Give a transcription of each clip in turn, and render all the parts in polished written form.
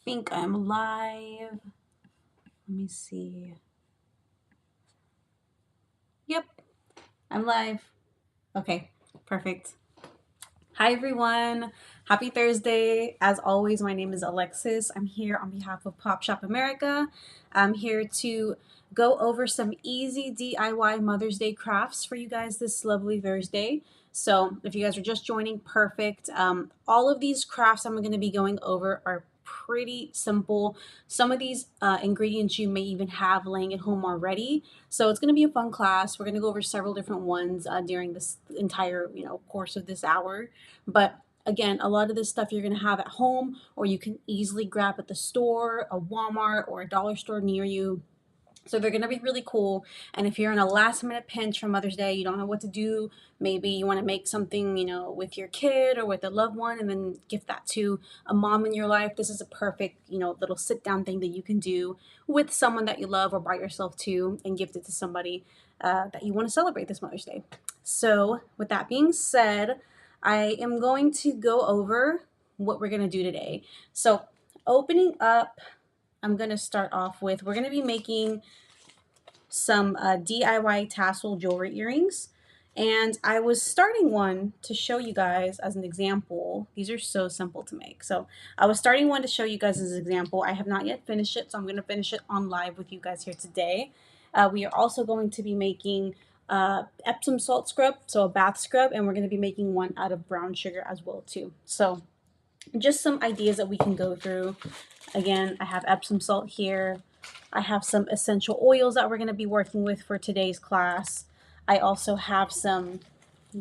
think I'm live. Let me see. Yep, I'm live. Okay, perfect. Hi, everyone. Happy Thursday. As always, my name is Alexus. I'm here on behalf of Pop Shop America. I'm here to go over some easy DIY Mother's Day crafts for you guys this lovely Thursday. So, if you guys are just joining, perfect. All of these crafts I'm going to be going over are pretty simple. Some of these ingredients you may even have laying at home already. So it's going to be a fun class. We're going to go over several different ones during this entire, course of this hour. But again, a lot of this stuff you're going to have at home, or you can easily grab at the store, a Walmart, or a dollar store near you. So they're going to be really cool. And if you're in a last minute pinch for Mother's Day, you don't know what to do, maybe you want to make something, with your kid or with a loved one and then gift that to a mom in your life. This is a perfect, little sit down thing that you can do with someone that you love or by yourself too, and gift it to somebody that you want to celebrate this Mother's Day. So with that being said, I am going to go over what we're going to do today. So opening up, I'm going to start off with, we're going to be making some DIY tassel jewelry earrings. And I was starting one to show you guys as an example. These are so simple to make. So I was starting one to show you guys as an example. I have not yet finished it, so I'm going to finish it on live with you guys here today. We are also going to be making Epsom salt scrub, so a bath scrub, and we're going to be making one out of brown sugar as well too. So just some ideas that we can go through. Again, I have Epsom salt here. I have some essential oils that we're going to be working with for today's class. I also have some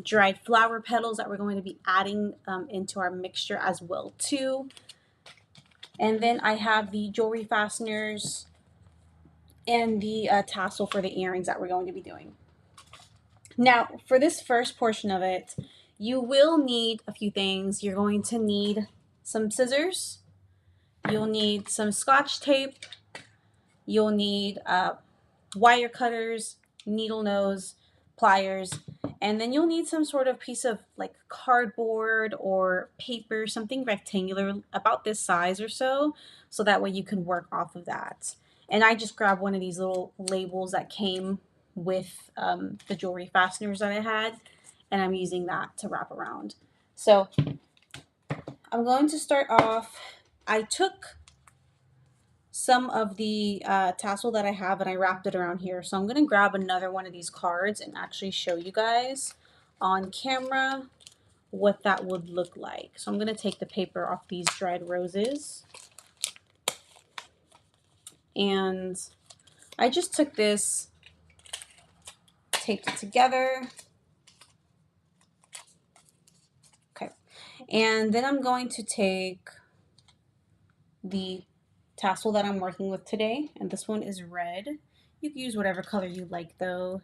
dried flower petals that we're going to be adding into our mixture as well too. And then I have the jewelry fasteners and the tassel for the earrings that we're going to be doing. Now, for this first portion of it, you will need a few things. You're going to need some scissors. You'll need some Scotch tape. You'll need wire cutters, needle nose, pliers, and then you'll need some sort of piece of like cardboard or paper, something rectangular about this size or so that way you can work off of that. And I just grabbed one of these little labels that came with the jewelry fasteners that I had, and I'm using that to wrap around. So I'm going to start off. I took some of the tassel that I have and I wrapped it around here. So I'm going to grab another one of these cards and actually show you guys on camera what that would look like. So I'm going to take the paper off these dried roses. And I just took this, taped it together. Okay. And then I'm going to take the tassel that I'm working with today, and this one is red. You can use whatever color you like though.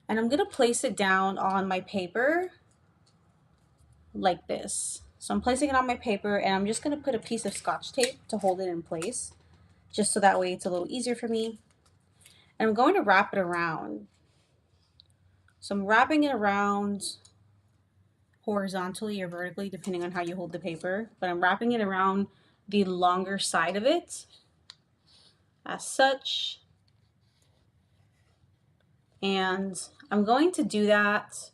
And I'm going to place it down on my paper like this. So I'm placing it on my paper, and I'm just going to put a piece of Scotch tape to hold it in place, just so that way it's a little easier for me. And I'm going to wrap it around. So I'm wrapping it around horizontally or vertically, depending on how you hold the paper, but I'm wrapping it around the longer side of it as such. And I'm going to do that.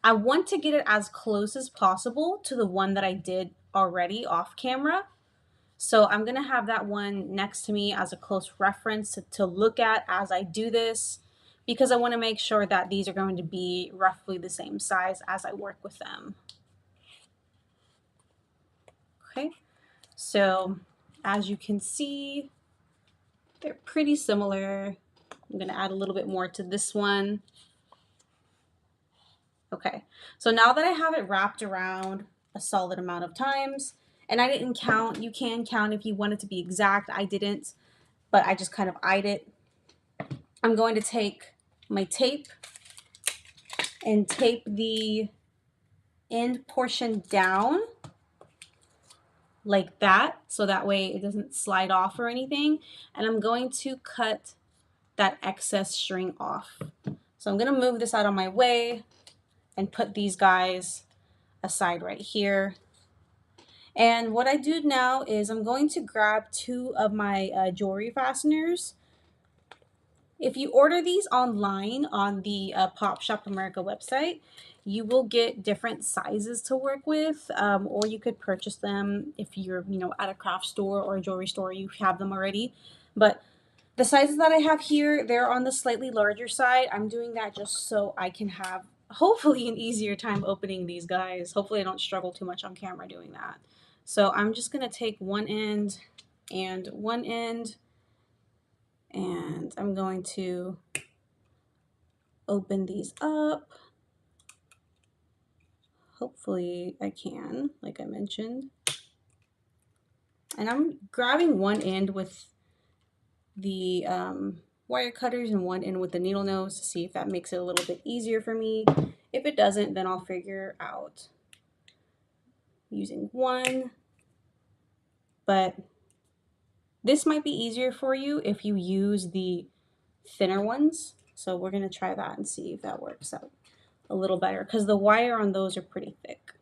I want to get it as close as possible to the one that I did already off camera. So I'm going to have that one next to me as a close reference to look at as I do this, because I want to make sure that these are going to be roughly the same size as I work with them. Okay, so as you can see, they're pretty similar. I'm going to add a little bit more to this one. Okay, so now that I have it wrapped around a solid amount of times, and I didn't count, you can count if you want it to be exact. I didn't, but I just kind of eyed it. I'm going to take my tape and tape the end portion down like that, so that way it doesn't slide off or anything. And I'm going to cut that excess string off. So I'm going to move this out of my way and put these guys aside right here. And what I do now is I'm going to grab two of my jewelry fasteners. If you order these online on the Pop Shop America website, you will get different sizes to work with, or you could purchase them if you're, at a craft store or a jewelry store, you have them already. But the sizes that I have here, they're on the slightly larger side. I'm doing that just so I can have hopefully an easier time opening these guys. Hopefully I don't struggle too much on camera doing that. So I'm just going to take one end and one end, and I'm going to open these up. Hopefully I can, like I mentioned. And I'm grabbing one end with the wire cutters and one end with the needle nose to see if that makes it a little bit easier for me. If it doesn't, then I'll figure out using one. But this might be easier for you if you use the thinner ones. So we're going to try that and see if that works out a little better, because the wire on those are pretty thick.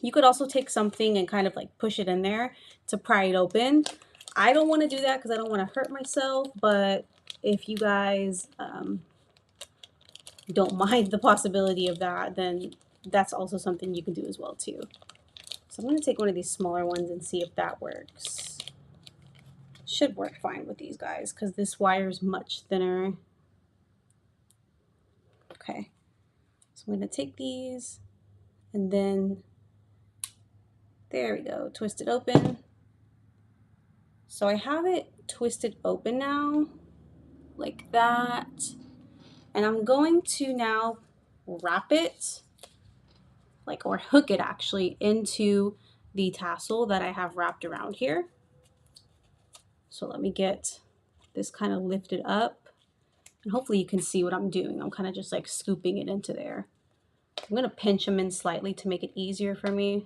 You could also take something and kind of like push it in there to pry it open. I don't want to do that because I don't want to hurt myself, but if you guys don't mind the possibility of that, then that's also something you can do as well too. So I'm going to take one of these smaller ones and see if that works. Should work fine with these guys because this wire is much thinner. Okay, so I'm going to take these and then there we go, twist it open. So I have it twisted open now, like that. And I'm going to now wrap it, or hook it actually, into the tassel that I have wrapped around here. So let me get this kind of lifted up. And hopefully you can see what I'm doing. I'm kind of just like scooping it into there. I'm going to pinch them in slightly to make it easier for me.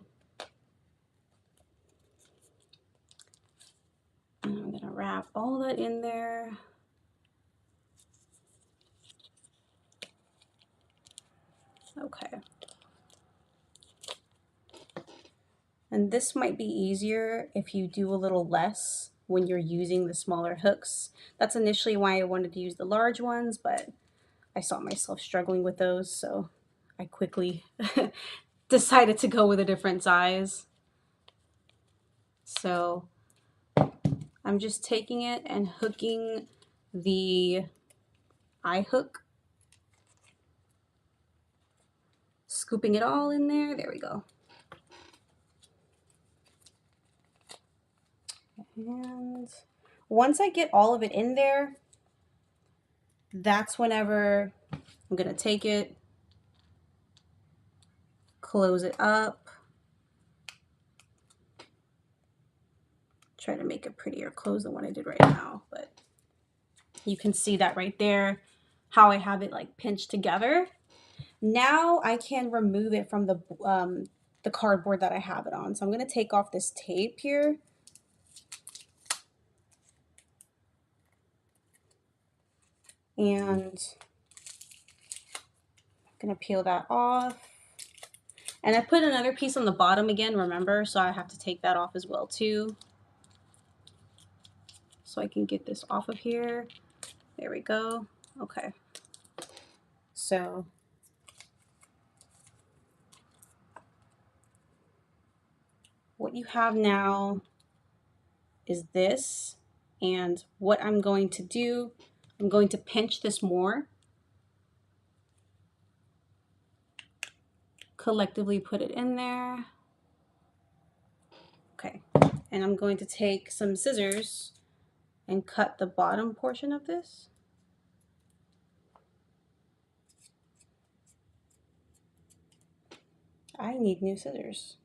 And I'm going to wrap all that in there. Okay. And this might be easier if you do a little less when you're using the smaller hooks. That's initially why I wanted to use the large ones, but I saw myself struggling with those, so I quickly decided to go with a different size. So I'm just taking it and hooking the eye hook, scooping it all in there. There we go. And once I get all of it in there, that's whenever I'm going to take it, close it up, try to make a prettier close than what I did right now, but you can see that right there, how I have it like pinched together. Now I can remove it from the cardboard that I have it on. So I'm going to take off this tape here. And I'm going to peel that off. And I put another piece on the bottom again, remember, so I have to take that off as well too. So I can get this off of here. There we go. Okay. So what you have now is this. And what I'm going to do, I'm going to pinch this more. Collectively put it in there. Okay. And I'm going to take some scissors and cut the bottom portion of this. I need new scissors.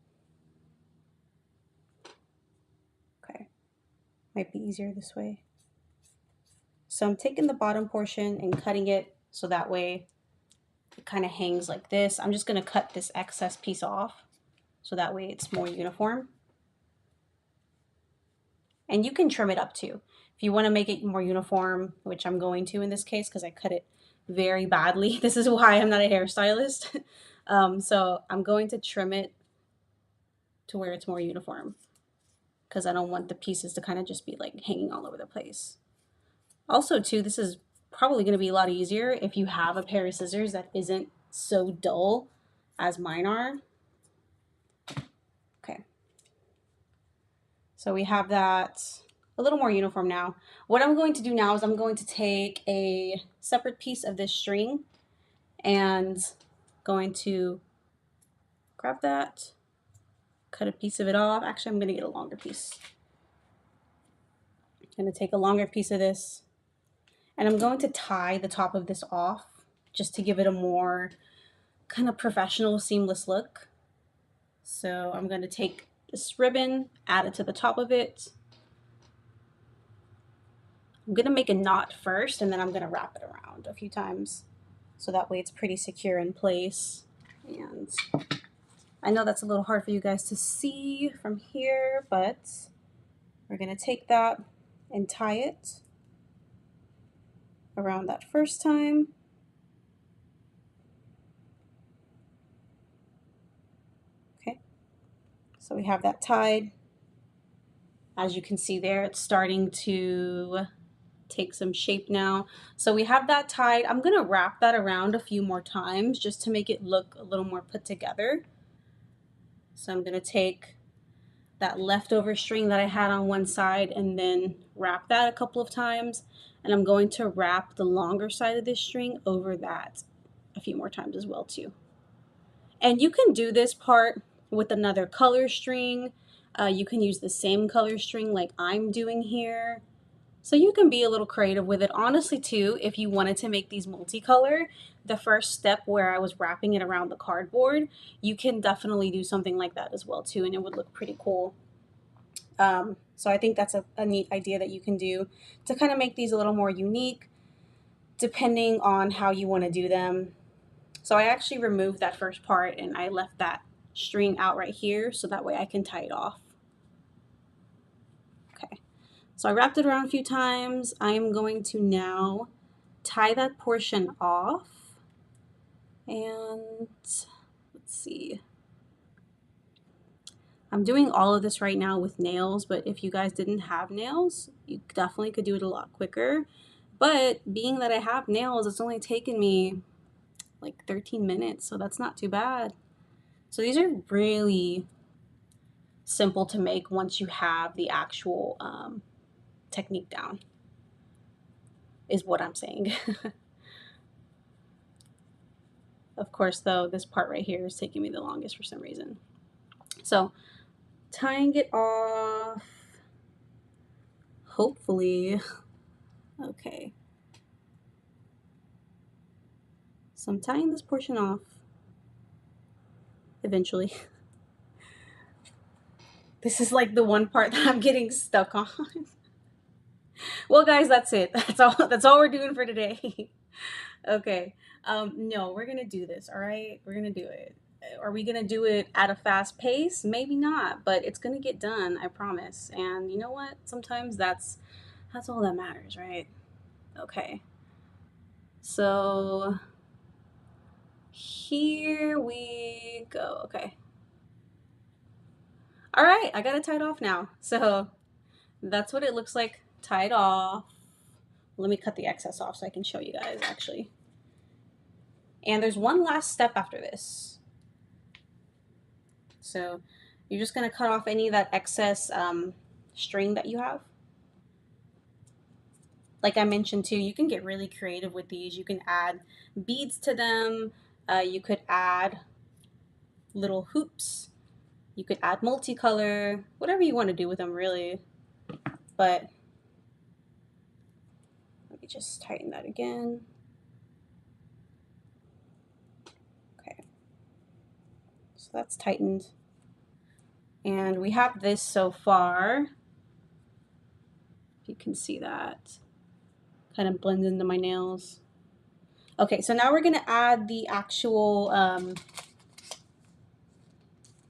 Okay, might be easier this way. So I'm taking the bottom portion and cutting it so that way it kind of hangs like this. I'm just going to cut this excess piece off so that way it's more uniform. And you can trim it up too. If you want to make it more uniform, which I'm going to in this case because I cut it very badly. This is why I'm not a hairstylist. So I'm going to trim it to where it's more uniform, because I don't want the pieces to kind of just be like hanging all over the place. Also too, this is probably going to be a lot easier if you have a pair of scissors that isn't so dull as mine are. Okay. So we have that a little more uniform now. What I'm going to do now is I'm going to take a separate piece of this string and going to grab that, cut a piece of it off. Actually, I'm going to get a longer piece. I'm going to take a longer piece of this, and I'm going to tie the top of this off just to give it a more kind of professional, seamless look. So I'm going to take this ribbon, add it to the top of it. I'm going to make a knot first, and then I'm going to wrap it around a few times, so that way it's pretty secure in place. And I know that's a little hard for you guys to see from here, but we're going to take that and tie it around that first time. Okay, so we have that tied. As you can see there, it's starting to take some shape now. So we have that tied. I'm going to wrap that around a few more times just to make it look a little more put together. So I'm going to take that leftover string that I had on one side and then wrap that a couple of times. And I'm going to wrap the longer side of this string over that a few more times as well too. And you can do this part with another color string. You can use the same color string like I'm doing here. So you can be a little creative with it. Honestly too, if you wanted to make these multicolor, the first step where I was wrapping it around the cardboard, you can definitely do something like that as well too, and it would look pretty cool. So I think that's a neat idea that you can do to kind of make these a little more unique depending on how you want to do them. So I actually removed that first part and I left that string out right here so that way I can tie it off. Okay, so I wrapped it around a few times. I am going to now tie that portion off, and let's see. I'm doing all of this right now with nails, but if you guys didn't have nails, you definitely could do it a lot quicker. But being that I have nails, it's only taken me like 13 minutes, so that's not too bad. So these are really simple to make once you have the actual technique down, is what I'm saying. Of course, though, this part right here is taking me the longest for some reason. So tying it off, hopefully. Okay. So I'm tying this portion off eventually. This is like the one part that I'm getting stuck on. Well, guys, that's it. That's all we're doing for today. Okay. No, we're gonna do this, all right? We're gonna do it. Are we gonna do it at a fast pace? Maybe not, but it's gonna get done, I promise. And you know what? Sometimes that's all that matters, right? Okay. So here we go. Okay. All right, I got it tied off now. So that's what it looks like tied off. Let me cut the excess off so I can show you guys actually. And there's one last step after this. So you're just gonna cut off any of that excess string that you have. Like I mentioned too, you can get really creative with these. You can add beads to them. You could add little hoops. You could add multicolor, whatever you want to do with them really. But let me just tighten that again. Okay, so that's tightened. And we have this so far. You can see that kind of blends into my nails. Okay, so now we're gonna add the actual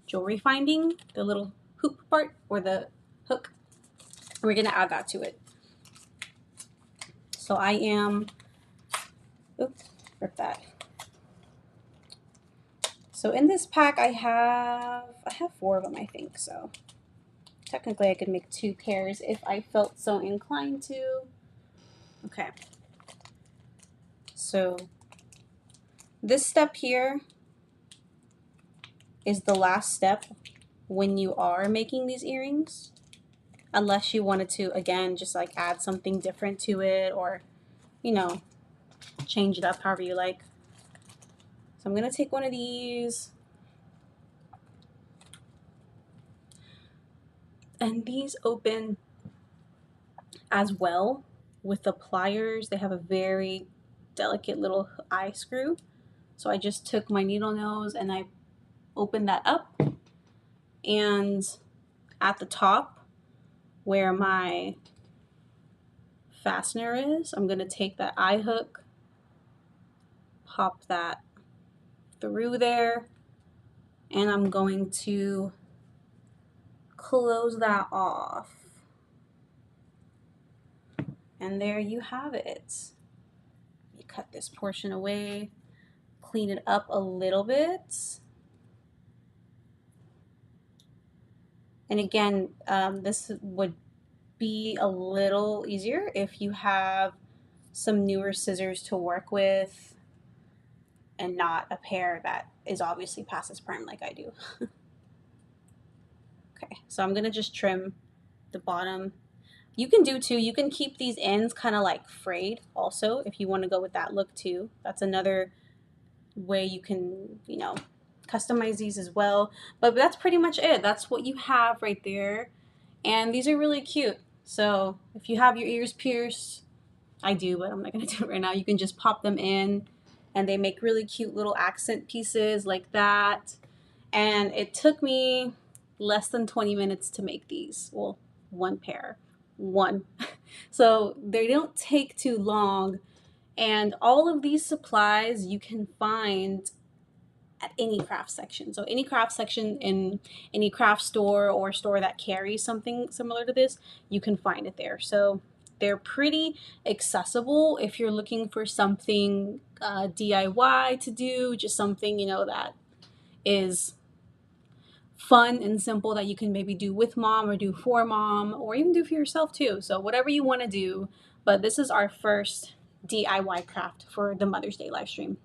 jewelry finding, the little hoop part or the hook. We're gonna add that to it. So I am, oops, rip that. So in this pack I have 4 of them, I think. So technically I could make 2 pairs if I felt so inclined to. Okay. So this step here is the last step when you are making these earrings, unless you wanted to, again, just like add something different to it, or, you know, change it up however you like. So I'm gonna take one of these, and these open as well with the pliers. They have a very delicate little eye screw. So I just took my needle nose and I opened that up, and at the top where my fastener is, I'm gonna take that eye hook, pop that through there, and I'm going to close that off. And there you have it. You cut this portion away, clean it up a little bit. And again, this would be a little easier if you have some newer scissors to work with and not a pair that is obviously past its prime like I do. Okay, so I'm gonna just trim the bottom. You can do too, you can keep these ends kind of like frayed also if you want to go with that look too. That's another way you can, you know, customize these as well. But that's pretty much it. That's what you have right there. And these are really cute. So if you have your ears pierced, I do, but I'm not gonna do it right now. You can just pop them in and they make really cute little accent pieces like that. And it took me less than 20 minutes to make these. Well, one pair, one. So they don't take too long. And all of these supplies you can find at any craft section. So any craft section in any craft store or store that carries something similar to this, you can find it there. So they're pretty accessible if you're looking for something DIY to do, just something, you know, that is fun and simple that you can maybe do with mom or do for mom or even do for yourself too. So whatever you want to do. But this is our first DIY craft for the Mother's Day live stream.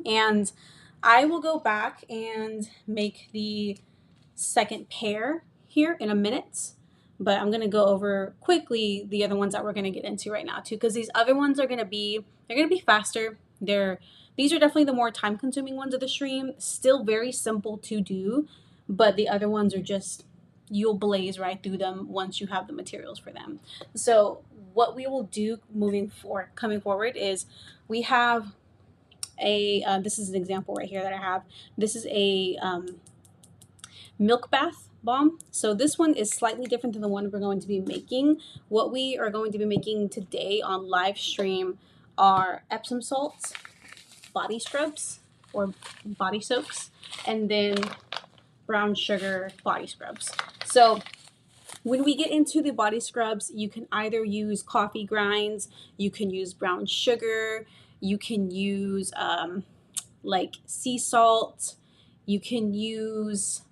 And I will go back and make the second pair here in a minute, but I'm going to go over quickly the other ones that we're going to get into right now too, because these other ones are going to be, they're going to be faster. These are definitely the more time consuming ones of the stream, still very simple to do, but the other ones are just, you'll blaze right through them once you have the materials for them. So what we will do coming forward is we have this is an example right here that I have. This is a milk bath bomb. So this one is slightly different than the one we're going to be making. What we are going to be making today on live stream are Epsom salts, body scrubs or body soaps, and then brown sugar body scrubs. So when we get into the body scrubs, you can either use coffee grinds, you can use brown sugar, you can use like sea salt, you can use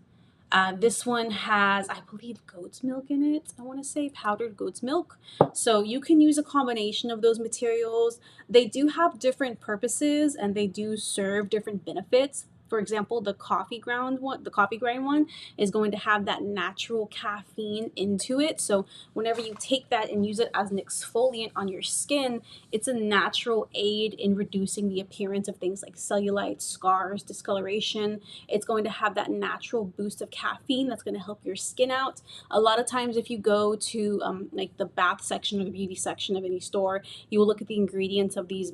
this one has, I believe, goat's milk in it. I want to say powdered goat's milk. So you can use a combination of those materials. They do have different purposes and they do serve different benefits. For example, the coffee grind one is going to have that natural caffeine into it. So whenever you take that and use it as an exfoliant on your skin, it's a natural aid in reducing the appearance of things like cellulite, scars, discoloration. It's going to have that natural boost of caffeine that's going to help your skin out. A lot of times if you go to like the bath section or the beauty section of any store, you will look at the ingredients of these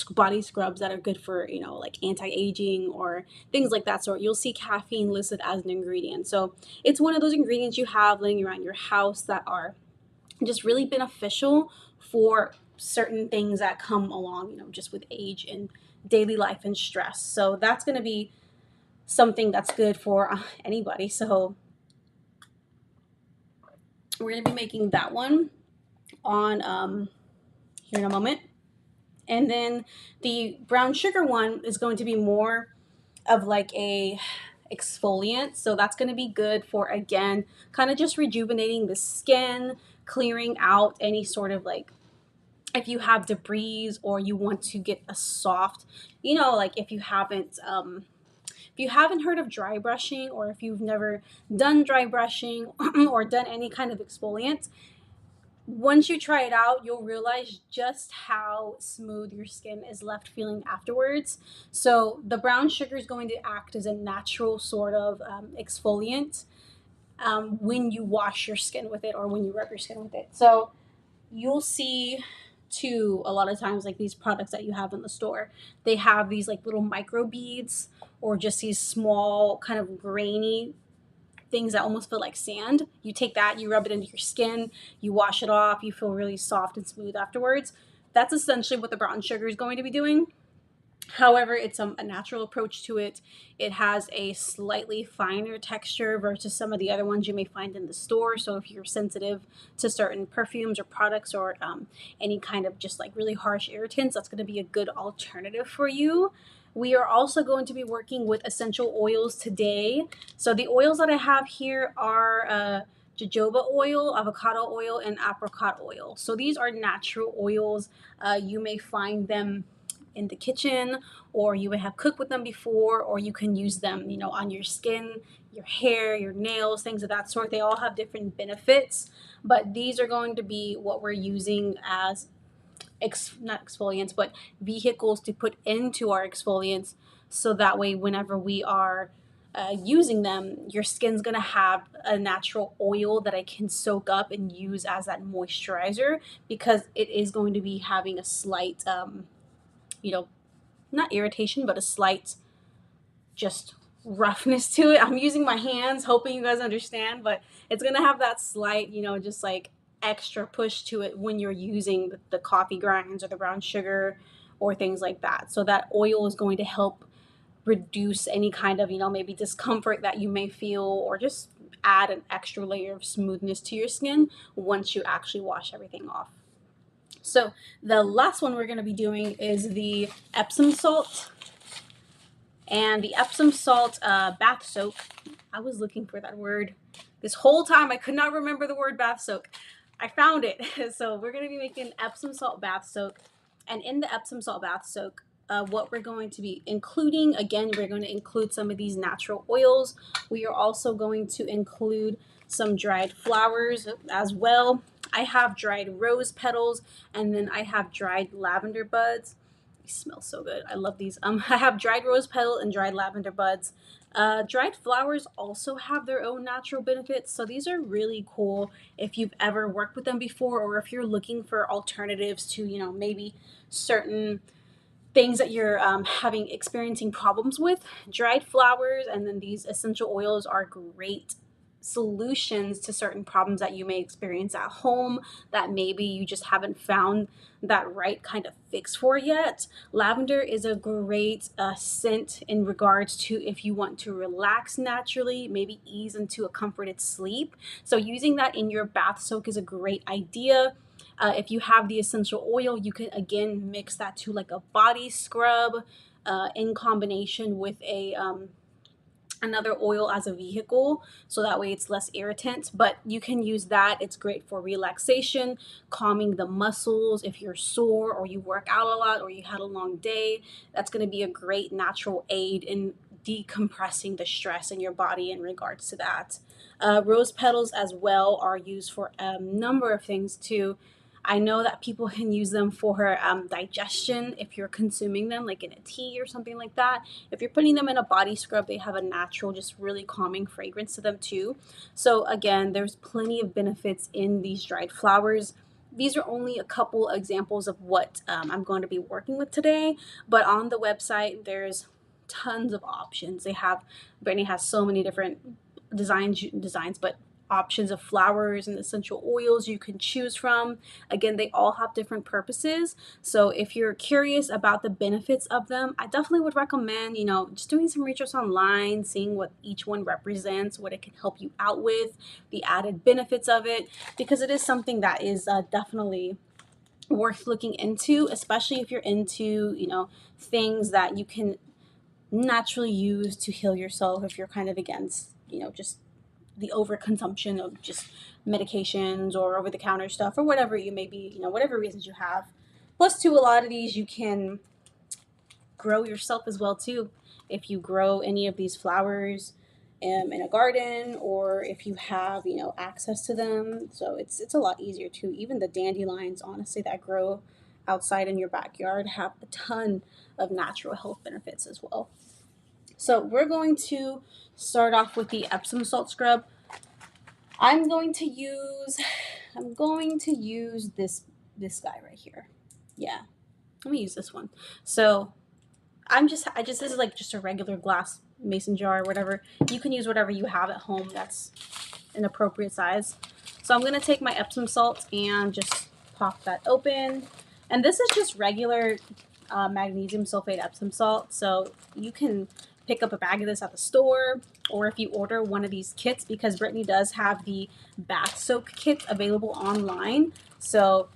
body scrubs that are good for, you know, like anti-aging or things like that sort. You'll see caffeine listed as an ingredient. So it's one of those ingredients you have laying around your house that are just really beneficial for certain things that come along, you know, just with age and daily life and stress. So that's going to be something that's good for anybody. So we're going to be making that one on here in a moment. And then the brown sugar one is going to be more of like a exfoliant. So that's going to be good for, again, kind of just rejuvenating the skin, clearing out any sort of like, if you have debris or you want to get a soft, like if you haven't heard of dry brushing, or if you've never done dry brushing or done any kind of exfoliant, once you try it out, you'll realize just how smooth your skin is left feeling afterwards. So the brown sugar is going to act as a natural sort of exfoliant when you wash your skin with it or when you rub your skin with it. So you'll see too a lot of times, like these products that you have in the store, they have these like little micro beads or just these small kind of grainy things that almost feel like sand. You take that, you rub it into your skin, you wash it off, you feel really soft and smooth afterwards. That's essentially what the brown sugar is going to be doing. However, it's a natural approach to it. It has a slightly finer texture versus some of the other ones you may find in the store. So if you're sensitive to certain perfumes or products or any kind of just like really harsh irritants, that's going to be a good alternative for you. We are also going to be working with essential oils today. So the oils that I have here are jojoba oil, avocado oil, and apricot oil. So these are natural oils. You may find them in the kitchen, or you may have cooked with them before, or you can use them, on your skin, your hair, your nails, things of that sort. They all have different benefits, but these are going to be what we're using as not exfoliants, but vehicles to put into our exfoliants. So that way, whenever we are using them, your skin's gonna have a natural oil that I can soak up and use as that moisturizer, because it is going to be having a slight you know, not irritation, but a slight just roughness to it. I'm using my hands, hoping you guys understand, but it's gonna have that slight, just like extra push to it when you're using the coffee grinds or the brown sugar or things like that. So that oil is going to help reduce any kind of, maybe discomfort that you may feel, or just add an extra layer of smoothness to your skin once you actually wash everything off. So the last one we're going to be doing is the Epsom salt. And the Epsom salt bath soak. I was looking for that word this whole time. I could not remember the word bath soak. I found it. So we're going to be making Epsom salt bath soak. And in the Epsom salt bath soak, what we're going to be including, again, we're going to include some of these natural oils. We are also going to include some dried flowers as well. I have dried rose petals, and then I have dried lavender buds. They smell so good. I love these. I have dried rose petal and dried lavender buds. Dried flowers also have their own natural benefits, so these are really cool if you've ever worked with them before, or if you're looking for alternatives to, maybe certain things that you're experiencing problems with. Dried flowers and then these essential oils are great solutions to certain problems that you may experience at home that maybe you just haven't found that right kind of fix for yet. Lavender is a great scent in regards to if you want to relax naturally, maybe ease into a comforted sleep. So using that in your bath soak is a great idea. If you have the essential oil, you can again mix that to like a body scrub in combination with a another oil as a vehicle, so that way it's less irritant. But you can use that. It's great for relaxation, calming the muscles. If you're sore or you work out a lot or you had a long day, that's going to be a great natural aid in decompressing the stress in your body in regards to that. Rose petals as well are used for a number of things too. I know that people can use them for digestion if you're consuming them like in a tea or something like that. If you're putting them in a body scrub, they have a natural, just really calming fragrance to them too. So again, there's plenty of benefits in these dried flowers. These are only a couple examples of what I'm going to be working with today, but on the website, there's tons of options. Brittany has so many different designs, but options of flowers and essential oils you can choose from. Again, they all have different purposes. So if you're curious about the benefits of them, I definitely would recommend, just doing some research online, seeing what each one represents, what it can help you out with, the added benefits of it, because it is something that is definitely worth looking into, especially if you're into, things that you can naturally use to heal yourself if you're kind of against, just the overconsumption of just medications or over the counter stuff or whatever you may be, whatever reasons you have. Plus, too, a lot of these you can grow yourself as well too. If you grow any of these flowers in a garden, or if you have access to them, so it's a lot easier too. Even the dandelions, honestly, that grow outside in your backyard have a ton of natural health benefits as well. So we're going to start off with the Epsom salt scrub. I'm going to use this guy right here. Yeah, let me use this one. So this is like just a regular glass mason jar or whatever. You can use whatever you have at home that's an appropriate size. So I'm gonna take my Epsom salt and just pop that open. And this is just regular magnesium sulfate Epsom salt. So you can pick up a bag of this at the store, or if you order one of these kits, because Brittany does have the bath soak kit available online. So,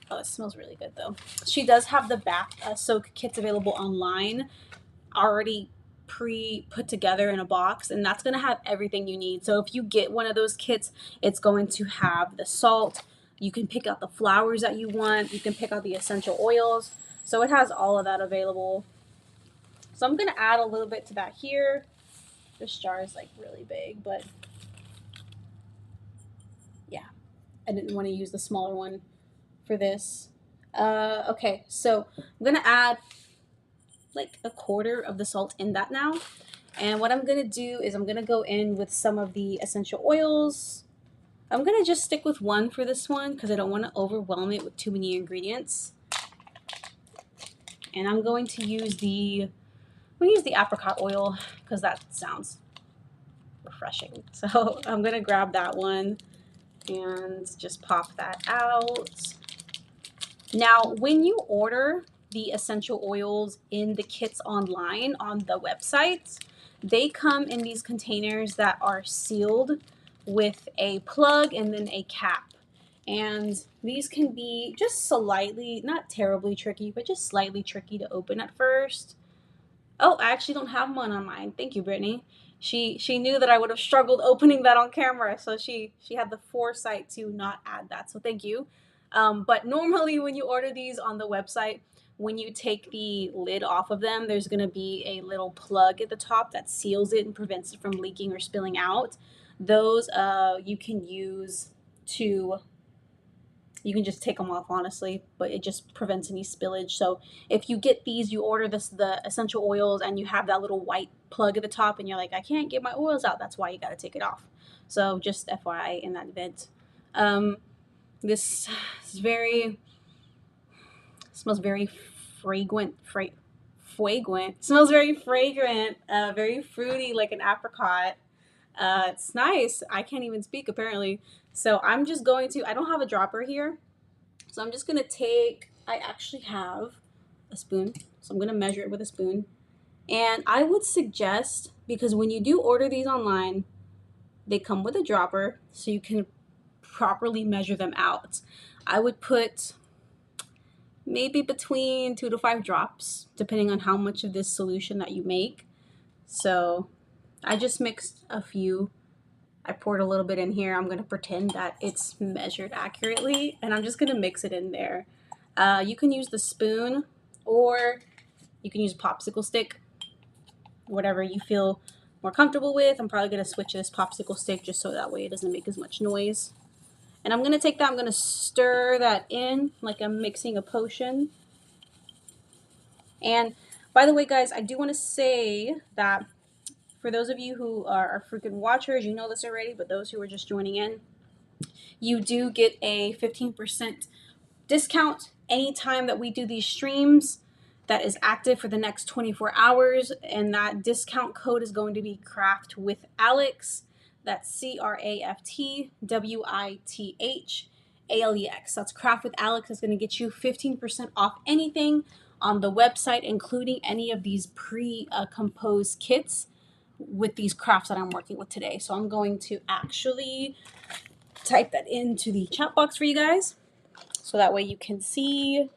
oh, it smells really good though. She does have the bath soak kits available online, already put together in a box, and that's going to have everything you need. So if you get one of those kits, it's going to have the salt. You can pick out the flowers that you want. You can pick out the essential oils. So it has all of that available. So I'm going to add a little bit to that here. This jar is like really big, but yeah, I didn't want to use the smaller one for this. Okay, so I'm going to add like a quarter of the salt in that now. And what I'm going to do is I'm going to go in with some of the essential oils. I'm going to just stick with one for this one because I don't want to overwhelm it with too many ingredients. And I'm going to use the apricot oil because that sounds refreshing. So I'm going to grab that one and just pop that out. Now, when you order the essential oils in the kits online on the websites, they come in these containers that are sealed with a plug and then a cap. And these can be just slightly, not terribly tricky, but just slightly tricky to open at first. Oh, I actually don't have one on mine. Thank you, Brittany. She knew that I would have struggled opening that on camera, so she had the foresight to not add that. So thank you. But normally when you order these on the website, when you take the lid off of them, there's going to be a little plug at the top that seals it and prevents it from leaking or spilling out. Those you can use to, you can just take them off, honestly, but it just prevents any spillage. So if you get these, you order the essential oils, and you have that little white plug at the top, and you're like, I can't get my oils out. That's why you got to take it off. So just FYI in that event. This is smells very fragrant. Smells very fragrant, very fruity, like an apricot. It's nice. I can't even speak apparently. So I'm just going to, I don't have a dropper here. So I'm just going to take, I actually have a spoon. So I'm going to measure it with a spoon. And I would suggest, because when you do order these online, they come with a dropper so you can properly measure them out. I would put maybe between 2 to 5 drops, depending on how much of this solution that you make. So I just mixed a few. I poured a little bit in here. I'm going to pretend that it's measured accurately, and I'm just going to mix it in there. You can use the spoon, or you can use a popsicle stick, whatever you feel more comfortable with. I'm probably going to switch to this popsicle stick just so that way it doesn't make as much noise. And I'm going to take that, I'm going to stir that in like I'm mixing a potion. And by the way, guys, I do want to say that for those of you who are frequent watchers, you know this already, but those who are just joining in, you do get a 15% discount anytime that we do these streams. That is active for the next 24 hours, and that discount code is going to be Craft with Alex. That's CraftWithAlex. That's Craft with Alex. It's going to get you 15% off anything on the website, including any of these pre-composed kits with these crafts that I'm working with today. So I'm going to actually type that into the chat box for you guys, so that way you can see.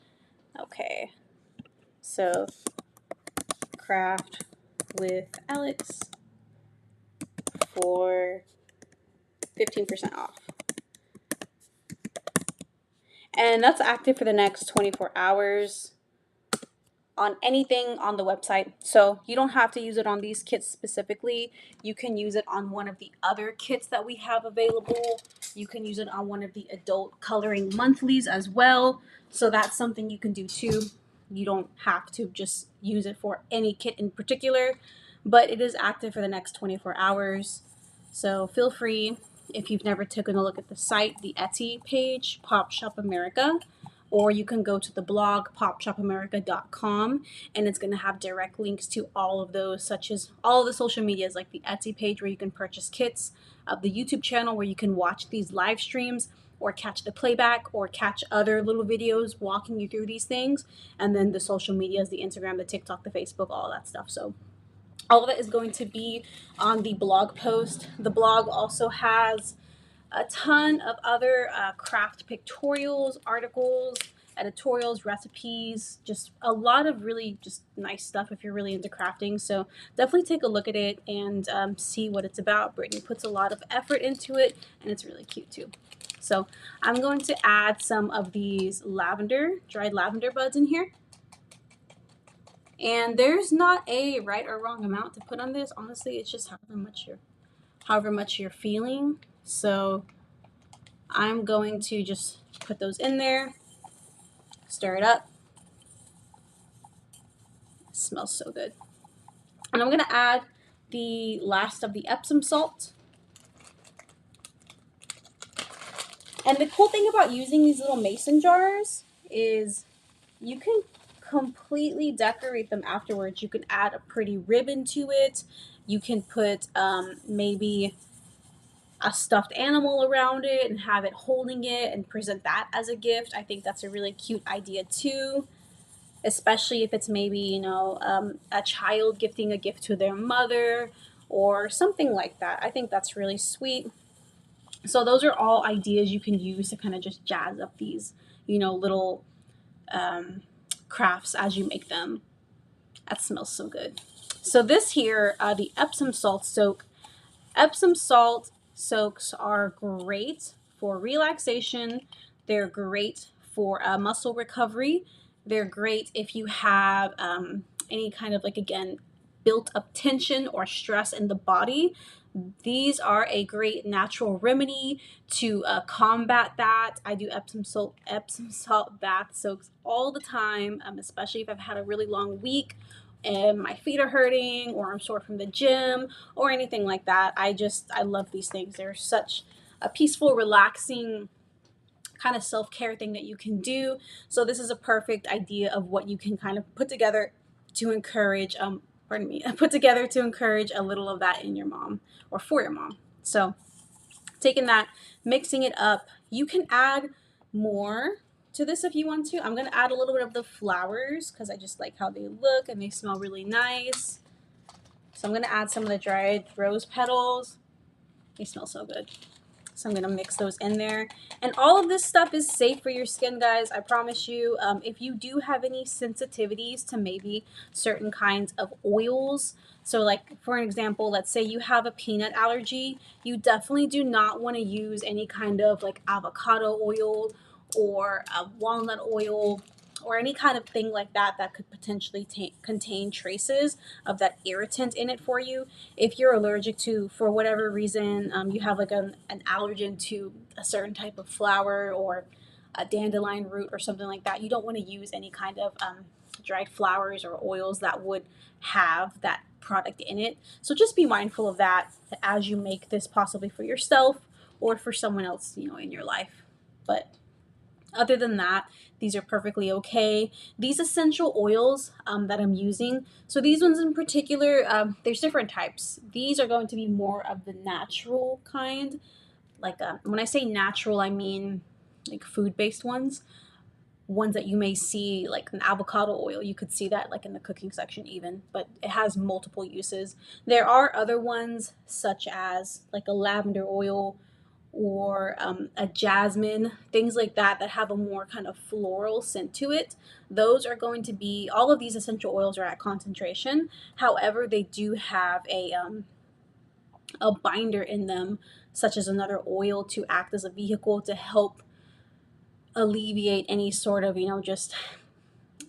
Okay, so Craft with Alex for 15% off. And that's active for the next 24 hours on anything on the website. So you don't have to use it on these kits specifically. You can use it on one of the other kits that we have available. You can use it on one of the adult coloring monthlies as well. So that's something you can do too. You don't have to just use it for any kit in particular, but it is active for the next 24 hours. So feel free, if you've never taken a look at the site, the Etsy page, Pop Shop America, or you can go to the blog popshopamerica.com, and it's going to have direct links to all of those, such as all of the social medias, like the Etsy page where you can purchase kits, the YouTube channel where you can watch these live streams or catch the playback or catch other little videos walking you through these things, and then the social medias, the Instagram, the TikTok, the Facebook, all that stuff. So all of it is going to be on the blog post. The blog also has a ton of other craft pictorials, articles, editorials, recipes, just a lot of really just nice stuff if you're really into crafting. So definitely take a look at it and see what it's about. Brittany puts a lot of effort into it, and it's really cute too. So I'm going to add some of these dried lavender buds in here. And there's not a right or wrong amount to put on this. Honestly, it's just however much you're feeling. So I'm going to just put those in there, stir it up. It smells so good. And I'm going to add the last of the Epsom salt. And the cool thing about using these little mason jars is you can completely decorate them afterwards. You can add a pretty ribbon to it. You can put maybe a stuffed animal around it and have it holding it and present that as a gift. I think that's a really cute idea too, especially if it's maybe, a child gifting a gift to their mother or something like that. I think that's really sweet. So those are all ideas you can use to kind of just jazz up these, little crafts as you make them. That smells so good. So this here, the Epsom salt soak. Epsom salt soaks are great for relaxation. They're great for muscle recovery. They're great if you have any kind of, again, built up tension or stress in the body. These are a great natural remedy to combat that. I do Epsom salt bath soaks all the time, especially if I've had a really long week and my feet are hurting or I'm sore from the gym or anything like that. I love these things. They're such a peaceful, relaxing kind of self-care thing that you can do. So this is a perfect idea of what you can kind of put together to encourage put together to encourage a little of that in your mom or for your mom. So taking that, mixing it up, you can add more to this if you want to. I'm going to add a little bit of the flowers because I just like how they look and they smell really nice. So I'm going to add some of the dried rose petals. They smell so good. So I'm going to mix those in there. And all of this stuff is safe for your skin, guys. I promise you. If you do have any sensitivities to maybe certain kinds of oils, so like for an example, let's say you have a peanut allergy, you definitely do not want to use any kind of like avocado oil or walnut oil or any kind of thing like that that could potentially contain traces of that irritant in it for you. If you're allergic to, for whatever reason, you have like an allergen to a certain type of flower or a dandelion root or something like that, you don't want to use any kind of dried flowers or oils that would have that product in it. So just be mindful of that as you make this possibly for yourself or for someone else, in your life. But other than that, these are perfectly okay. These essential oils that I'm using, so these ones in particular, there's different types. These are going to be more of the natural kind. Like when I say natural, I mean like food-based ones that you may see, like an avocado oil. You could see that like in the cooking section even, but it has multiple uses. There are other ones such as like a lavender oil or a jasmine, things like that that have a more kind of floral scent to it. Those are going to be, all of these essential oils are at concentration. However, they do have a binder in them, such as another oil, to act as a vehicle to help alleviate any sort of, just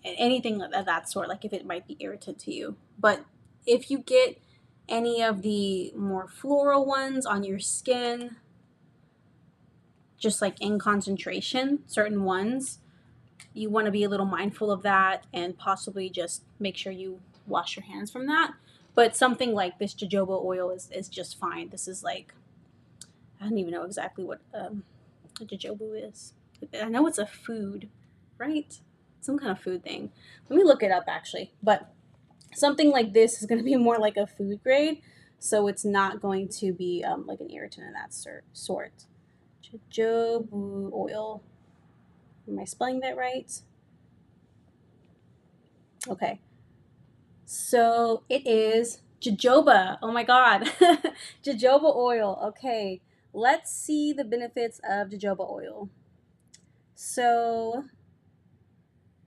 anything of that sort, like if it might be irritant to you. But if you get any of the more floral ones on your skin, just like in concentration, certain ones, you want to be a little mindful of that and possibly just make sure you wash your hands from that. But something like this jojoba oil is just fine. This is like, I don't even know exactly what a jojoba is. I know it's a food, right? Some kind of food thing. Let me look it up actually. But something like this is going to be more like a food grade, so it's not going to be like an irritant of that sort. Jojoba oil. Am I spelling that right? Okay. So it is jojoba. Oh my God. Jojoba oil. Okay. Let's see the benefits of jojoba oil. So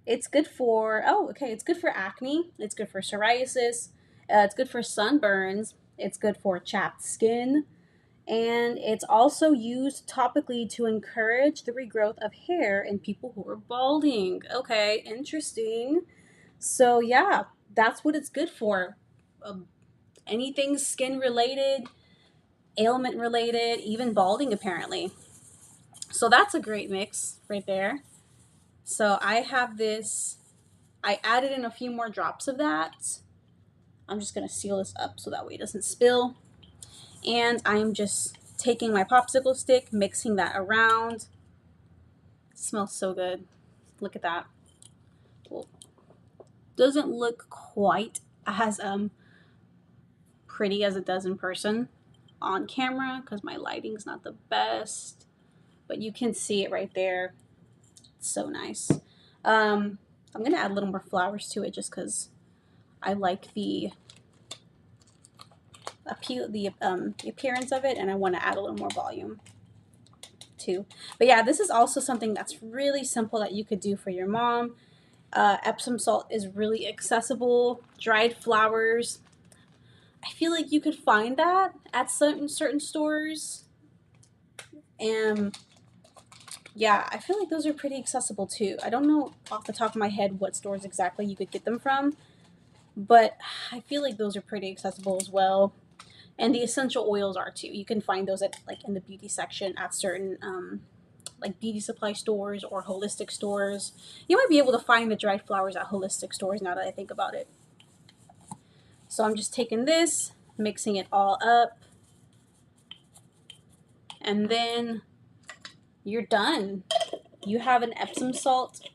it's good for, oh, okay, it's good for acne. It's good for psoriasis. It's good for sunburns. It's good for chapped skin. And it's also used topically to encourage the regrowth of hair in people who are balding. Okay, interesting. So, yeah, that's what it's good for. Anything skin related, ailment related, even balding, apparently. So, that's a great mix right there. So, I have this, I added in a few more drops of that. I'm just going to seal this up so that way it doesn't spill. And I'm just taking my popsicle stick, mixing that around. It smells so good. Look at that. Well, doesn't look quite as pretty as it does in person on camera because my lighting's not the best, but you can see it right there. It's so nice. I'm gonna add a little more flowers to it just because I like the appearance of it, and I want to add a little more volume too. But yeah, this is also something that's really simple that you could do for your mom. Epsom salt is really accessible. Dried flowers, I feel like you could find that at certain stores. And yeah, I feel like those are pretty accessible too. I don't know off the top of my head what stores exactly you could get them from, but I feel like those are pretty accessible as well. And the essential oils are too. You can find those at like in the beauty section at certain like beauty supply stores or holistic stores. You might be able to find the dried flowers at holistic stores now that I think about it. So I'm just taking this, mixing it all up, and then you're done. You have an Epsom salt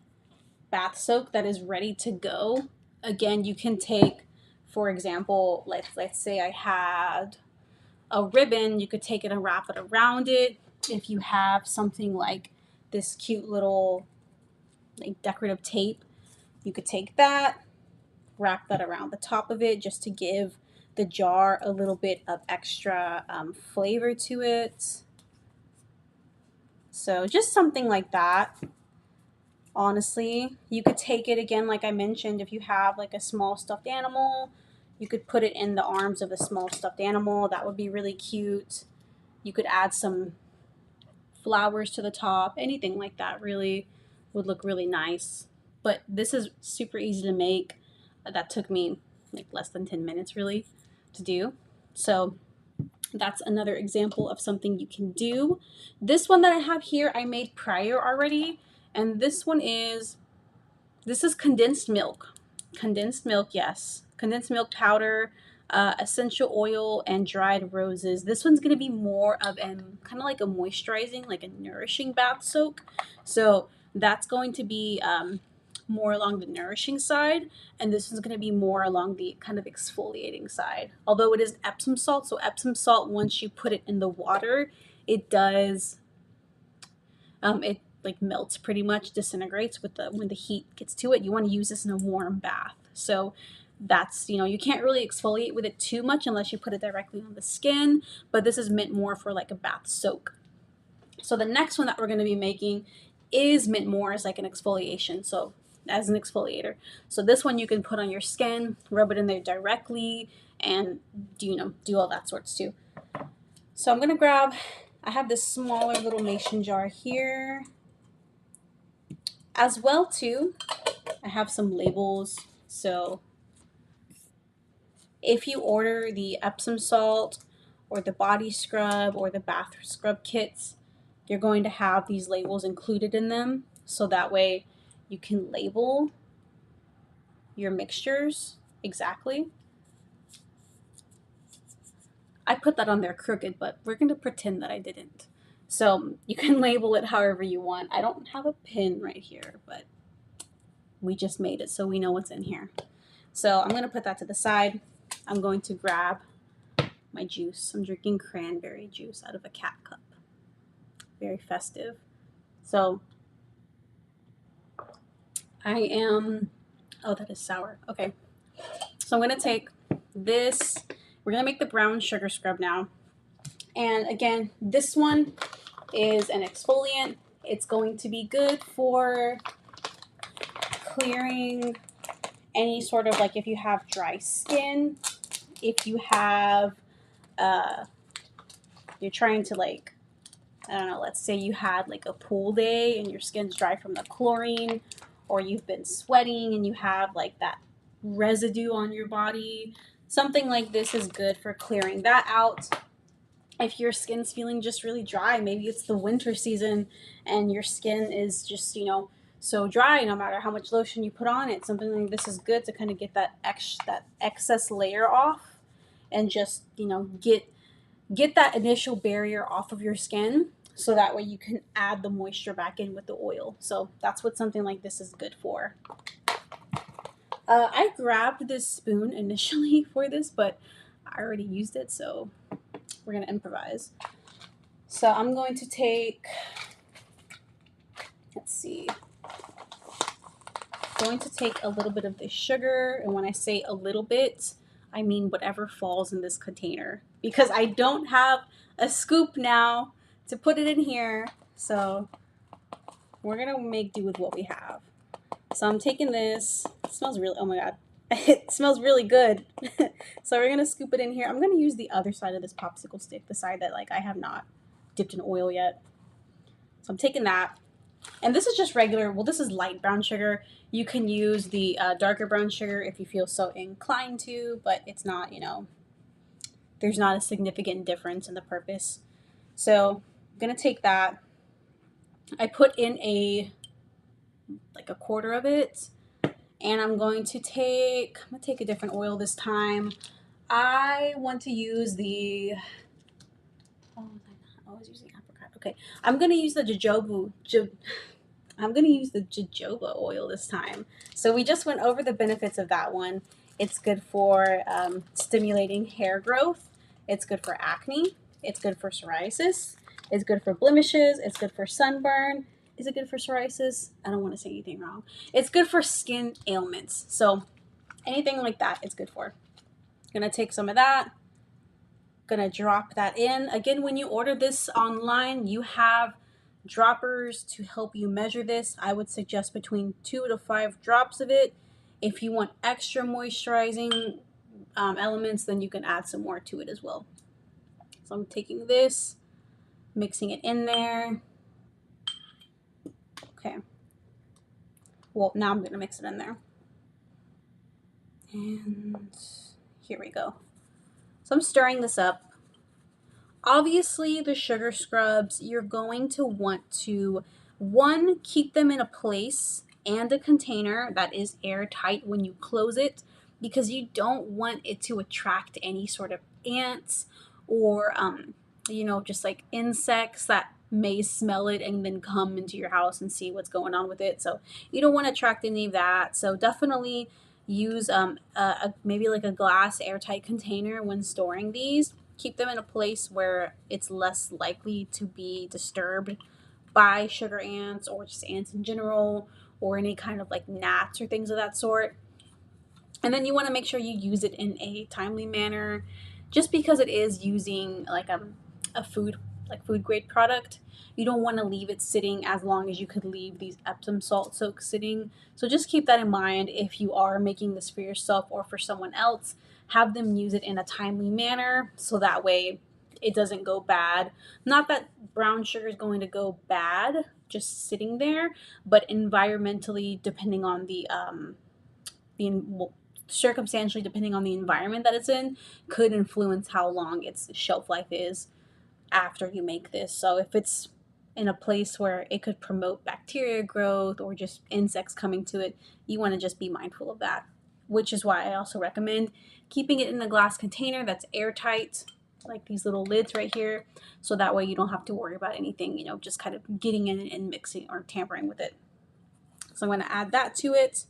bath soak that is ready to go. Again, you can take, for example, let's say I had a ribbon, you could take it and wrap it around it. If you have something like this cute little like decorative tape, you could take that, wrap that around the top of it just to give the jar a little bit of extra flavor to it. So just something like that. Honestly, you could take it again, like I mentioned, if you have like a small stuffed animal, you could put it in the arms of a small stuffed animal. That would be really cute. You could add some flowers to the top, anything like that really would look really nice. But this is super easy to make. That took me like less than 10 minutes really to do. So that's another example of something you can do. This one that I have here, I made prior already. And this is condensed milk. Condensed milk, yes. Condensed milk powder, essential oil, and dried roses. This one's going to be more of an kind of like a moisturizing, like a nourishing bath soak. So that's going to be more along the nourishing side, and this one's going to be more along the kind of exfoliating side. Although it is Epsom salt, so Epsom salt, once you put it in the water, it does, it like melts pretty much, disintegrates with the when the heat gets to it. You want to use this in a warm bath. So that's, you can't really exfoliate with it too much unless you put it directly on the skin, but this is meant more for like a bath soak. So the next one that we're going to be making is mint more as like an exfoliation. So as an exfoliator. So this one you can put on your skin, rub it in there directly, and do all that sorts too. So I'm going to grab, I have this smaller little mason jar here. As well too, I have some labels. So if you order the Epsom salt or the body scrub or the bath scrub kits, you're going to have these labels included in them. So that way you can label your mixtures exactly. I put that on there crooked, but we're going to pretend that I didn't. So you can label it however you want. I don't have a pin right here, but we just made it so we know what's in here. So I'm going to put that to the side. I'm going to grab my juice. I'm drinking cranberry juice out of a cat cup. Very festive. So I am, oh, that is sour. Okay. So I'm going to take this. We're going to make the brown sugar scrub now. And again, this one is an exfoliant. It's going to be good for clearing any sort of, like, if you have dry skin, if you have, you're trying to, like, I don't know, let's say you had like a pool day and your skin's dry from the chlorine, or you've been sweating and you have like that residue on your body. Something like this is good for clearing that out. If your skin's feeling just really dry, maybe it's the winter season and your skin is just, so dry no matter how much lotion you put on it. Something like this is good to kind of get that excess layer off and just, get that initial barrier off of your skin, so that way you can add the moisture back in with the oil. So that's what something like this is good for. I grabbed this spoon initially for this, but I already used it, so we're going to improvise. So I'm going to take, let's see, I'm going to take a little bit of this sugar, and when I say a little bit, I mean whatever falls in this container, because I don't have a scoop now to put it in here. So we're going to make do with what we have. So I'm taking this. It smells really, oh my God. It smells really good. So we're going to scoop it in here. I'm going to use the other side of this popsicle stick, the side that like I have not dipped in oil yet. So I'm taking that. And this is just regular, well, this is light brown sugar. You can use the darker brown sugar if you feel so inclined to, but it's not, there's not a significant difference in the purpose. So I'm going to take that. I put in like a quarter of it, and I'm going to take a different oil this time. I want to use the, I was using apricot. Okay, I'm going to use the jojoba oil this time. So we just went over the benefits of that one. It's good for stimulating hair growth. It's good for acne. It's good for psoriasis. It's good for blemishes. It's good for sunburn. Is it good for psoriasis? I don't want to say anything wrong. It's good for skin ailments. So anything like that, it's good for. I'm going to take some of that. Going to drop that in. Again, when you order this online, you have droppers to help you measure this. I would suggest between 2 to 5 drops of it. If you want extra moisturizing elements, then you can add some more to it as well. So I'm taking this, mixing it in there. Okay. Well, now I'm going to mix it in there. And here we go. So I'm stirring this up. Obviously, the sugar scrubs, you're going to want to, one, keep them in a place and a container that is airtight when you close it, because you don't want it to attract any sort of ants or, just like insects that may smell it and then come into your house and see what's going on with it. So you don't want to attract any of that. So definitely use maybe like a glass airtight container when storing these. Keep them in a place where it's less likely to be disturbed by sugar ants or just ants in general, or any kind of like gnats or things of that sort. And then you want to make sure you use it in a timely manner, just because it is using like a food like food grade product, you don't want to leave it sitting as long as you could leave these Epsom salt soaks sitting. So just keep that in mind if you are making this for yourself or for someone else. Have them use it in a timely manner so that way it doesn't go bad. Not that brown sugar is going to go bad just sitting there, but environmentally, depending on well, circumstantially depending on the environment that it's in, could influence how long its shelf life is after you make this. So if it's in a place where it could promote bacteria growth or just insects coming to it, you want to just be mindful of that. Which is why I also recommend keeping it in a glass container that's airtight, like these little lids right here, so that way you don't have to worry about anything, just kind of getting in and mixing or tampering with it. So I'm going to add that to it.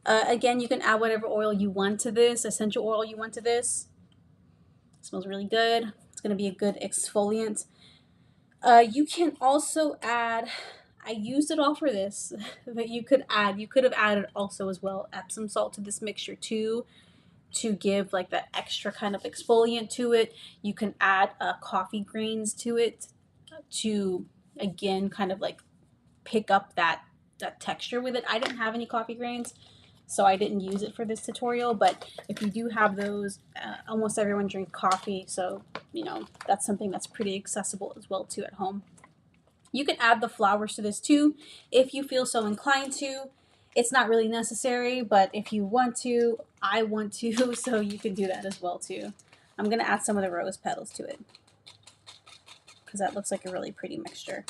Again, you can add whatever oil you want to this, essential oil you want to this. It smells really good. It's going to be a good exfoliant. You can also add, I used it all for this, but you could have added also as well Epsom salt to this mixture too, to give like that extra kind of exfoliant to it. You can add coffee grains to it to, again, kind of like pick up that texture with it. I didn't have any coffee grains, so I didn't use it for this tutorial, but if you do have those, almost everyone drinks coffee, so that's something that's pretty accessible as well too at home. You can add the flowers to this too if you feel so inclined to. It's not really necessary, but if you want to, I want to, so you can do that as well too. I'm gonna add some of the rose petals to it because that looks like a really pretty mixture.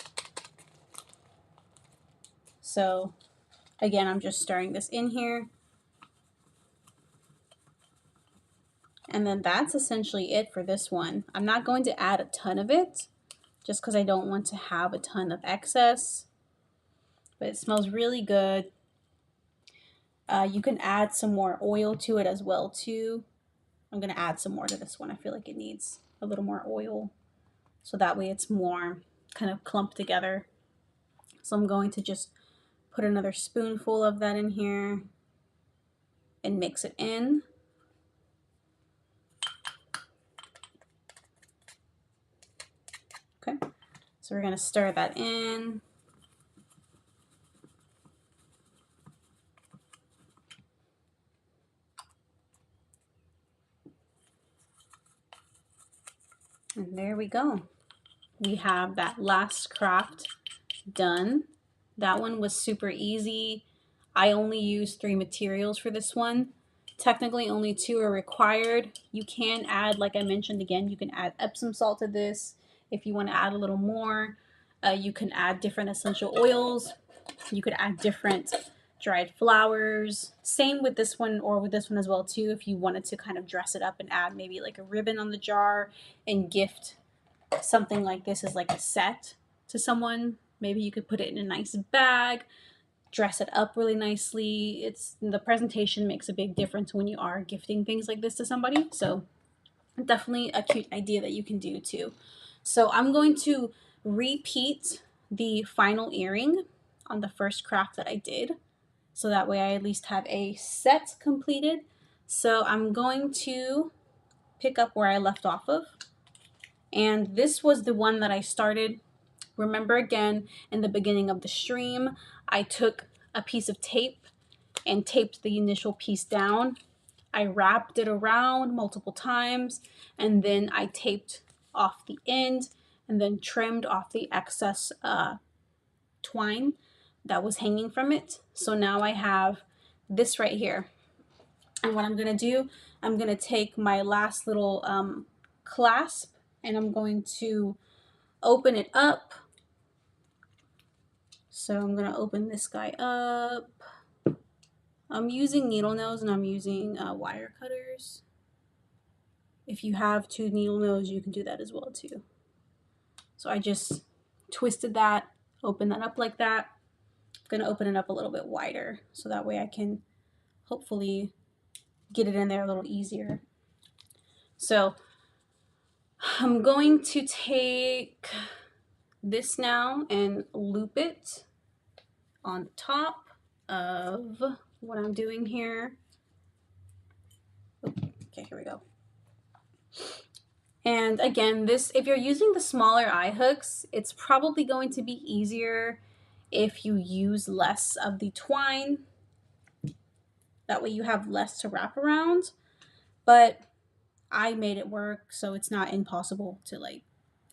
So again, I'm just stirring this in here. And then that's essentially it for this one. I'm not going to add a ton of it just because I don't want to have a ton of excess. But it smells really good. You can add some more oil to it as well too. I'm going to add some more to this one. I feel like it needs a little more oil, so that way it's more kind of clumped together. So I'm going to just put another spoonful of that in here and mix it in. Okay, so we're going to stir that in. And there we go. We have that last craft done. That one was super easy. I only used 3 materials for this one. Technically only 2 are required. You can add, like I mentioned again, you can add Epsom salt to this if you want to add a little more. You can add different essential oils. You could add different dried flowers. Same with this one, or with this one as well too, if you wanted to kind of dress it up and add maybe like a ribbon on the jar and gift something like this as like a set to someone. Maybe you could put it in a nice bag, dress it up really nicely. The presentation makes a big difference when you are gifting things like this to somebody. So definitely a cute idea that you can do too. So I'm going to repeat the final earring on the first craft that I did, so that way I at least have a set completed. So I'm going to pick up where I left off of. And this was the one that I started. Remember, again, in the beginning of the stream, I took a piece of tape and taped the initial piece down. I wrapped it around multiple times, and then I taped off the end and then trimmed off the excess twine that was hanging from it. So now I have this right here. And what I'm going to do, I'm going to take my last little clasp and I'm going to open it up. So I'm going to open this guy up. I'm using needle nose and I'm using wire cutters. If you have 2 needle nose, you can do that as well too. So I just twisted that, open that up like that. I'm going to open it up a little bit wider so that way I can hopefully get it in there a little easier. So I'm going to take this now and loop it on top of what I'm doing here. Okay, here we go. And again, this, if you're using the smaller eye hooks, it's probably going to be easier if you use less of the twine. That way you have less to wrap around. But I made it work, so it's not impossible to like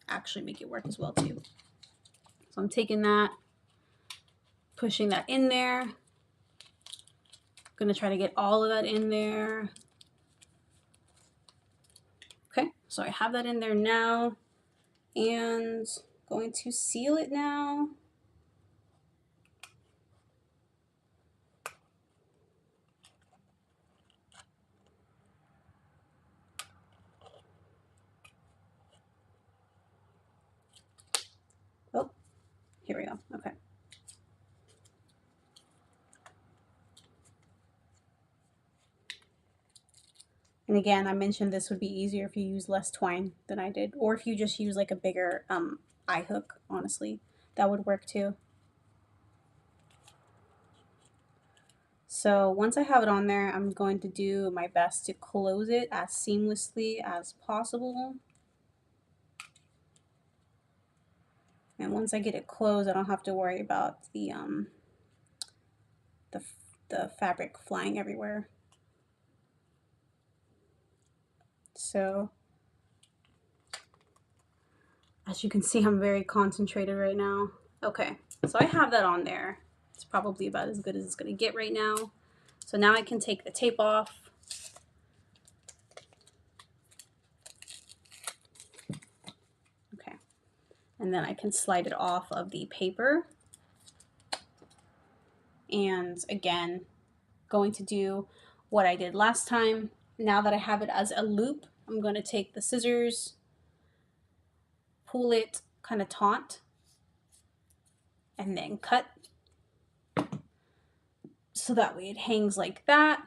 actually make it work as well too. So I'm taking that, pushing that in there. I'm gonna try to get all of that in there. Okay, so I have that in there now, and going to seal it now. Oh, here we go. Okay. And again, I mentioned this would be easier if you use less twine than I did, or if you just use like a bigger eye hook, honestly, that would work too. So once I have it on there, I'm going to do my best to close it as seamlessly as possible. And once I get it closed, I don't have to worry about the fabric flying everywhere. So as you can see, I'm very concentrated right now. Okay, so I have that on there. It's probably about as good as it's gonna get right now. So now I can take the tape off. Okay, and then I can slide it off of the paper. And again, going to do what I did last time. Now that I have it as a loop, I'm going to take the scissors, pull it kind of taut, and then cut. So that way it hangs like that.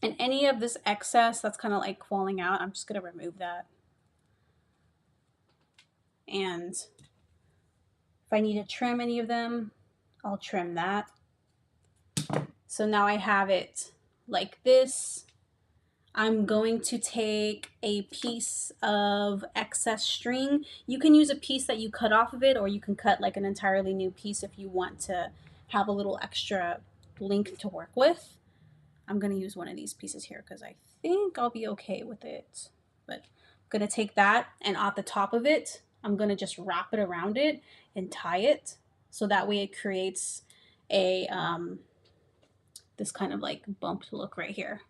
And any of this excess that's kind of like falling out, I'm just going to remove that. And if I need to trim any of them, I'll trim that. So now I have it like this. I'm going to take a piece of excess string. You can use a piece that you cut off of it, or you can cut like an entirely new piece if you want to have a little extra length to work with. I'm going to use one of these pieces here because I think I'll be okay with it. But I'm going to take that, and at the top of it, I'm going to just wrap it around it and tie it. So that way it creates a this kind of like bumped look right here.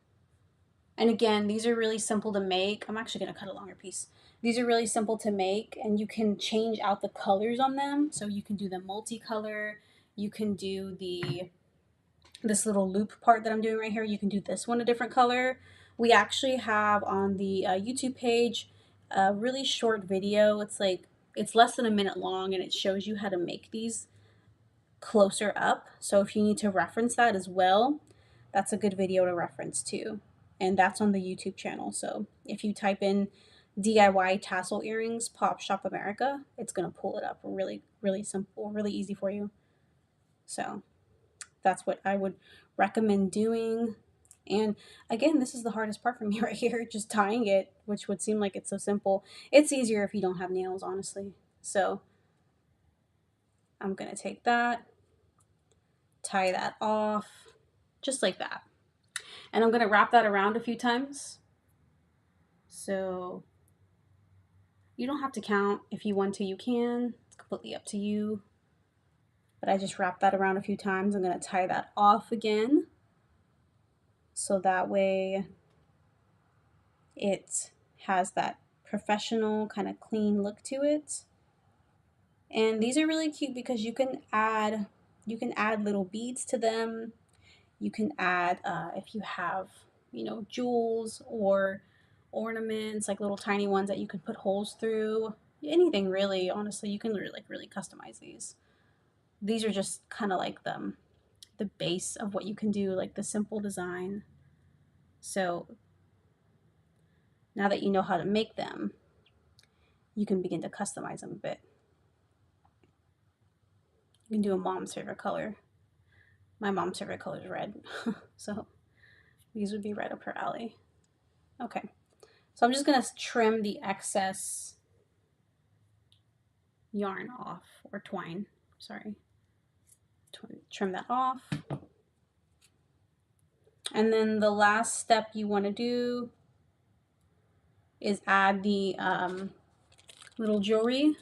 And again, these are really simple to make. I'm actually going to cut a longer piece. These are really simple to make, and you can change out the colors on them. So you can do the multicolor. You can do this little loop part that I'm doing right here. You can do this one a different color. We actually have on the YouTube page a really short video. It's less than a minute long, and it shows you how to make these closer up. So if you need to reference that as well, that's a good video to reference too. And that's on the YouTube channel. So if you type in DIY tassel earrings Pop Shop America, it's going to pull it up really, really simple, really easy for you. So that's what I would recommend doing. And again, this is the hardest part for me right here, just tying it, which would seem like it's so simple. It's easier if you don't have nails, honestly. So I'm going to take that, tie that off, just like that. And I'm going to wrap that around a few times. So you don't have to count. If you want to, you can. It's completely up to you. But I just wrap that around a few times. I'm going to tie that off again. So that way it has that professional kind of clean look to it. And these are really cute because you can add little beads to them. You can add, if you have, jewels or ornaments, like little tiny ones that you could put holes through. Anything really, honestly, you can really customize these. These are just kind of like the base of what you can do, like the simple design. So now that you know how to make them, you can begin to customize them a bit. You can do a mom's favorite color. My mom's favorite color is red, so these would be right up her alley. Okay, So I'm just going to trim the excess yarn off, or twine, sorry. Trim that off. And then the last step you want to do is add the little jewelry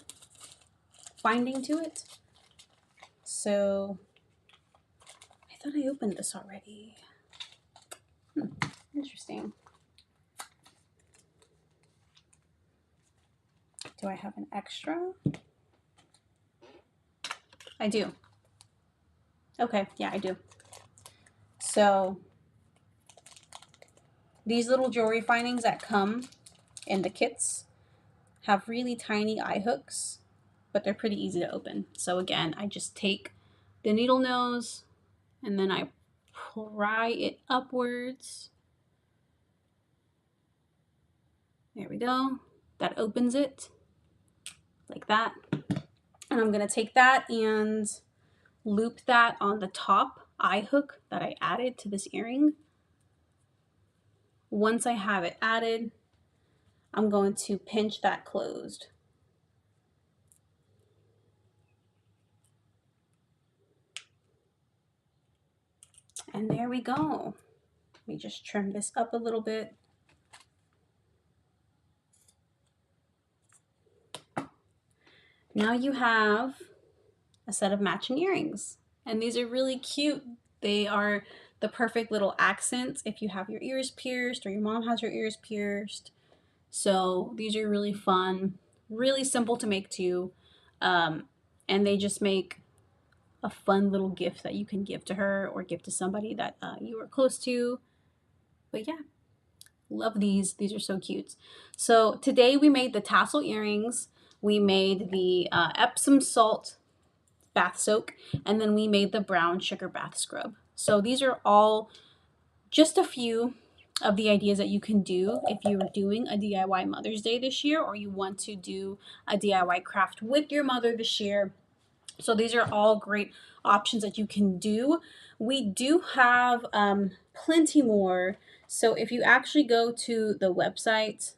binding to it. So I thought I opened this already. Interesting. Do I have an extra? I do. Okay, yeah, I do. So these little jewelry findings that come in the kits have really tiny eye hooks, but they're pretty easy to open. So again, I just take the needle nose and then I pry it upwards. There we go. That opens it like that. And I'm gonna take that and loop that on the top eye hook that I added to this earring. Once I have it added, I'm going to pinch that closed. And there we go. Let me just trim this up a little bit. Now you have a set of matching earrings. And these are really cute. They are the perfect little accents if you have your ears pierced or your mom has her ears pierced. So these are really fun, really simple to make too. And they just make a fun little gift that you can give to her or give to somebody that you are close to. But yeah, love these. These are so cute. So today we made the tassel earrings. We made the Epsom salt bath soak, and then we made the brown sugar bath scrub. So these are all just a few of the ideas that you can do if you're doing a DIY Mother's Day this year, or you want to do a DIY craft with your mother this year. So these are all great options that you can do. We do have plenty more. So if you actually go to the website,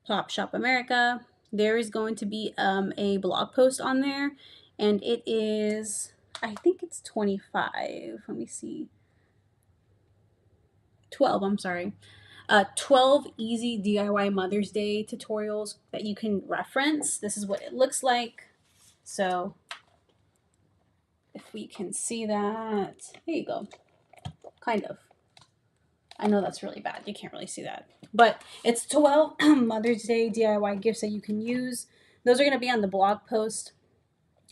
Pop Shop America, there is going to be a blog post on there, and it is, I think it's 25. Let me see. 12, I'm sorry. 12 easy DIY Mother's Day tutorials that you can reference. This is what it looks like. So if we can see that, there you go. Kind of. I know that's really bad. You can't really see that. But it's 12 Mother's Day DIY gifts that you can use. Those are going to be on the blog post.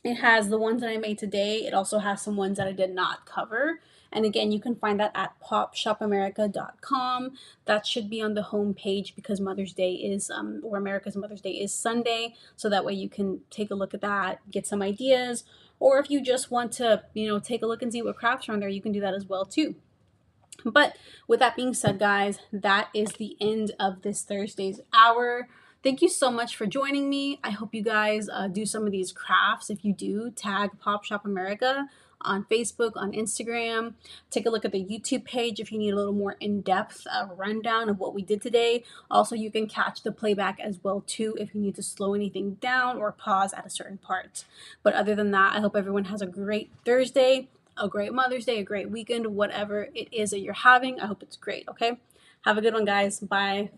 It has the ones that I made today. It also has some ones that I did not cover. And again, you can find that at popshopamerica.com. That should be on the home page because Mother's Day is, or America's Mother's Day is Sunday. So that way you can take a look at that, get some ideas. Or if you just want to, take a look and see what crafts are on there, you can do that as well too. But with that being said, guys, that is the end of this Thursday's hour. Thank you so much for joining me. I hope you guys do some of these crafts. If you do, tag Pop Shop America on Facebook, on Instagram. Take a look at the YouTube page if you need a little more in-depth rundown of what we did today. Also, you can catch the playback as well too if you need to slow anything down or pause at a certain part. But other than that, I hope everyone has a great Thursday, a great Mother's Day, a great weekend, whatever it is that you're having. I hope it's great, okay? Have a good one, guys. Bye.